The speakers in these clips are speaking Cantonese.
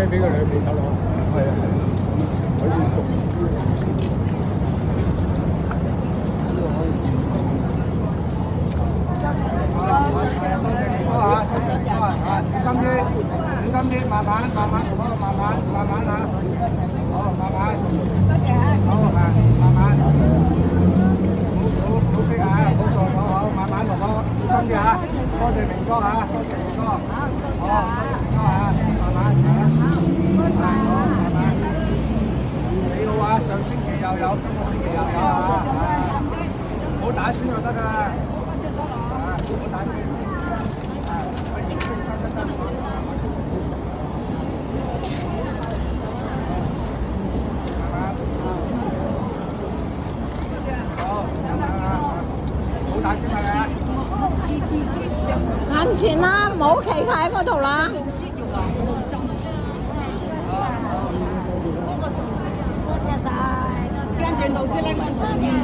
俾佢兩邊得咯。係啊，可以焗。小心啲，小心啲，慢慢，慢慢，慢慢，慢慢嚇。好，慢慢。好啊，慢慢。好逼啊！好坐坐好，慢慢落咯，小心啲嚇。多謝明哥嚇，多謝明哥。好，明哥嚇，慢慢嚇。好，慢慢。你好啊，上星期又有，今個星期又有啊。唔好打酸就得㗎。唔好打酸。行前啦，唔好企晒喺嗰度啦。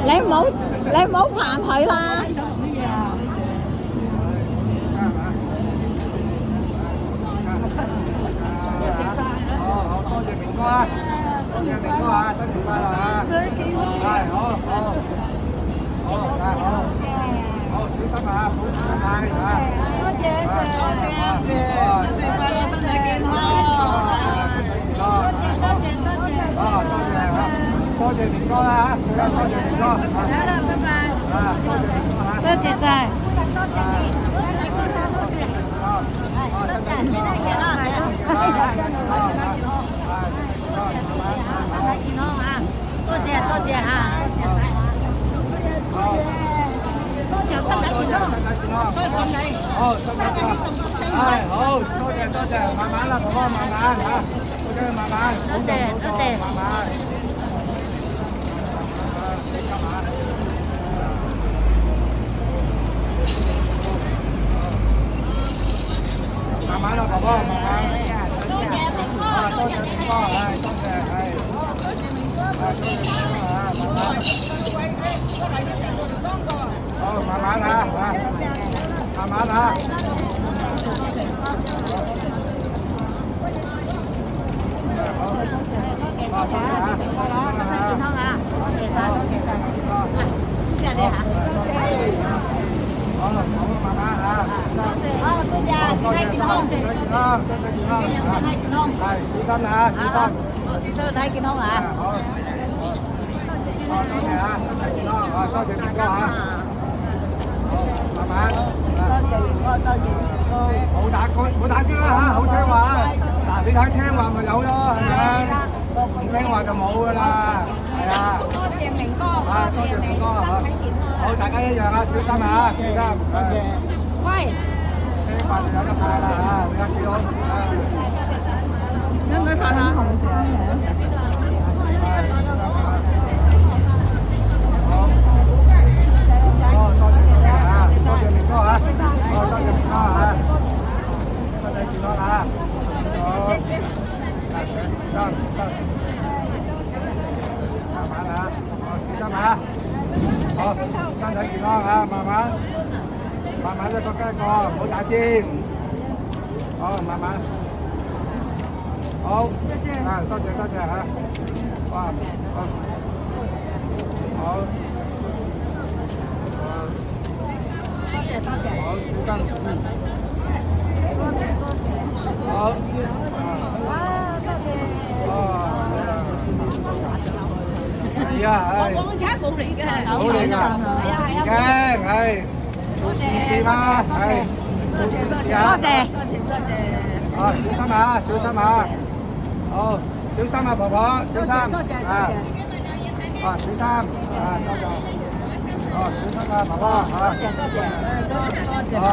你唔好爬佢啦。好，多謝明哥啊，多謝明哥啊，新年快樂啊！係，好，小心啊，保重身體啊！多謝，身體快樂，身體健康。多謝明哥啦嚇，多謝明哥。好啦，拜拜。多謝明哥嚇。多謝晒。好，身體健康。係，好，多謝，慢慢啦，婆婆，慢慢嚇，OK，慢慢，多謝，慢慢。慢慢啦，婆婆，慢慢。多謝明哥，係，多謝，係。多謝明哥啊，慢慢。好，慢慢嚇，慢慢嚇。多謝嚇，身體健康啊！多謝晒，多謝晒。多謝你嚇。好，慢慢嚇。好，多謝，身體健康，身體健康，身體健康，身體健康。係，小心啊，小心。身體健康啊！好。多謝嚇，身體健康，多謝明哥嚇。好，慢慢。多謝明哥，多謝明哥。冇打機啦嚇，好聽話。嗱，你睇聽話咪有咯，係咪？唔聽話就冇㗎啦，係啊！多謝明哥，多謝明哥嚇！好，大家一樣啊，小心啊，小心！多謝。喂，聽話就有得派啦嚇，你睇好。有唔有飯啊？好，多謝明哥嚇！好，多謝明哥嚇！身體健康嚇！好。慢慢啊，小心啊，好，身體健康啊，慢慢一個一個，唔好打尖，好，慢慢，好，多謝嚇，哇，好，好，小心，好。係啊，係。我嗰餐冇嚟嘅，冇嚟㗎。係啊，驚，係。做善事嘛，係。做善事啊！多謝。啊，小心啊，小心啊！好，小心啊，婆婆，小心。多謝。啊，小心，多謝。哦，小心啊，婆婆，多謝。好，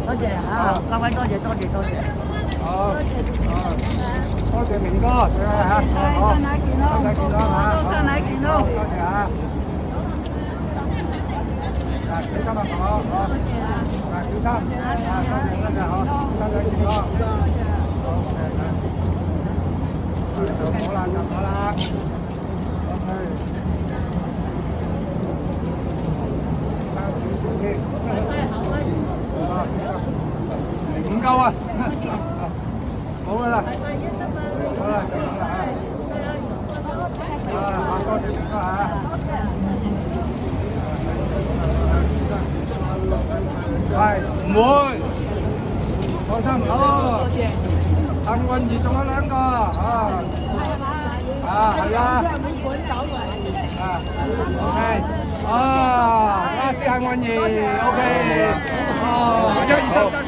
多謝嚇，各位多謝。好，多謝明哥，最後嚇，好，身體健康嚇，身體健康，多謝嚇。小心啊，朋友，好，小心，多謝好，身體健康，好，就好啦。差少少添，唔夠啊！冇㗎啦，好啦，就咁啦嚇。啊，多謝你啦嚇。係唔會，放心好。幸運兒仲有2個啊！啊，係啦。啊，OK。啊，阿是幸運兒，OK。哦，123。